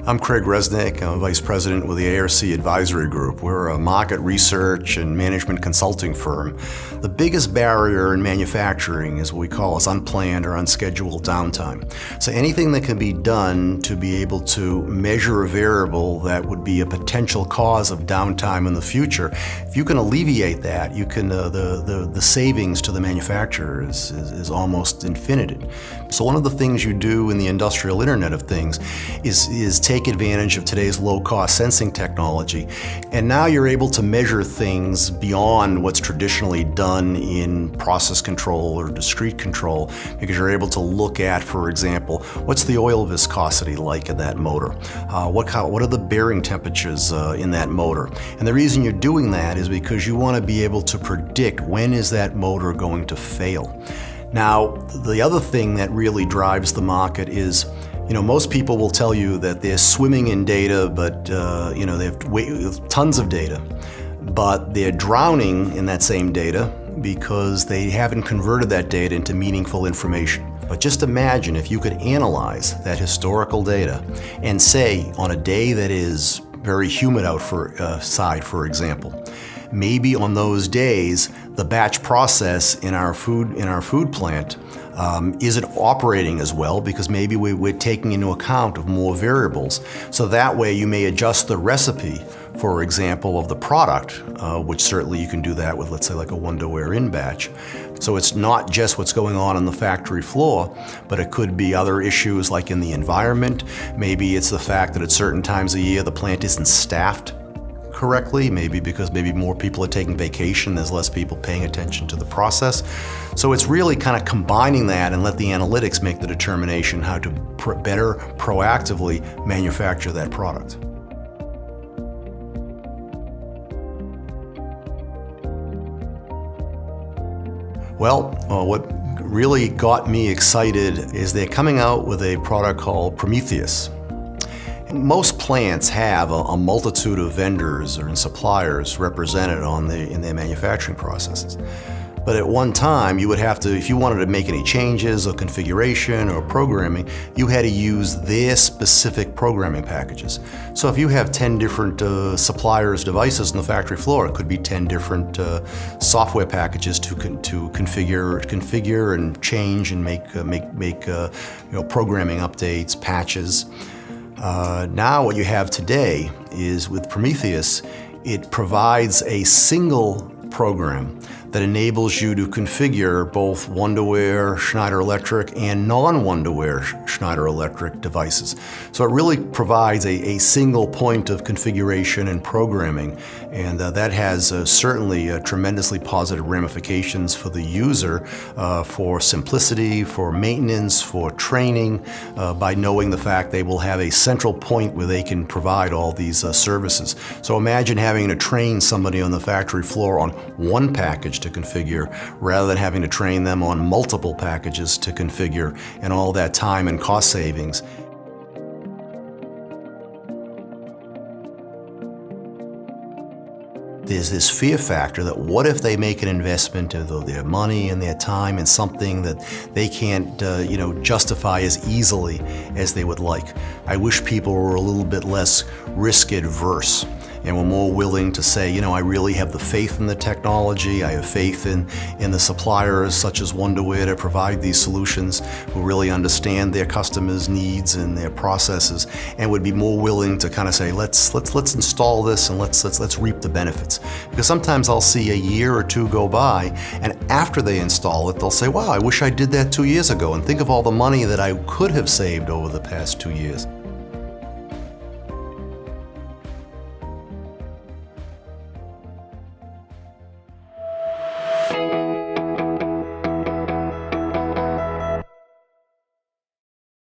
I'm Craig Resnick. I'm a Vice President with the ARC Advisory Group. We're a market research and management consulting firm. The biggest barrier in manufacturing is what we call as unplanned or unscheduled downtime. So anything that can be done to be able to measure a variable that would be a potential cause of downtime in the future, if you can alleviate that, you can the savings to the manufacturer is almost infinite. So one of the things you do in the industrial Internet of Things is take advantage of today's low-cost sensing technology, and now you're able to measure things beyond what's traditionally done in process control or discrete control, because you're able to look at, for example, what's the oil viscosity like in that motor? What are the bearing temperatures in that motor? And the reason you're doing that is because you want to be able to predict when is that motor going to fail. Now, the other thing that really drives the market is, most people will tell you that they're swimming in data, but they have tons of data, but they're drowning in that same data because they haven't converted that data into meaningful information. But just imagine if you could analyze that historical data and say, on a day that is very humid outside, for example, maybe on those days the batch process in our food plant isn't operating as well because maybe we're taking into account of more variables. So that way you may adjust the recipe, for example, of the product, which certainly you can do that with, let's say, like a Wonderware in batch. So it's not just what's going on the factory floor, but it could be other issues like in the environment. Maybe it's the fact that at certain times of year the plant isn't staffed correctly, maybe because more people are taking vacation, there's less people paying attention to the process. So it's really kind of combining that and let the analytics make the determination how to better proactively manufacture that product. Well, what really got me excited is they're coming out with a product called Prometheus. Most plants have a multitude of vendors or suppliers represented in their manufacturing processes. But at one time, you would have to, if you wanted to make any changes or configuration or programming, you had to use their specific programming packages. So if you have 10 different suppliers' devices on the factory floor, it could be 10 different software packages to configure and change and make programming updates, patches. Now what you have today is with Prometheus, it provides a single program that enables you to configure both Wonderware, Schneider Electric, and non-Wonderware Schneider Electric devices. So it really provides a single point of configuration and programming, and that has certainly tremendously positive ramifications for the user, for simplicity, for maintenance, for training, by knowing the fact they will have a central point where they can provide all these services. So imagine having to train somebody on the factory floor on one package to configure rather than having to train them on multiple packages to configure, and all that time and cost savings. There's this fear factor that what if they make an investment of their money and their time in something that they can't justify as easily as they would like. I wish people were a little bit less risk adverse and were more willing to say, I really have the faith in the technology, I have faith in the suppliers such as Wonderware to provide these solutions, who really understand their customers' needs and their processes, and would be more willing to kind of say, let's install this and let's reap the benefits. Because sometimes I'll see a year or two go by, and after they install it, they'll say, wow, I wish I did that 2 years ago, and think of all the money that I could have saved over the past 2 years.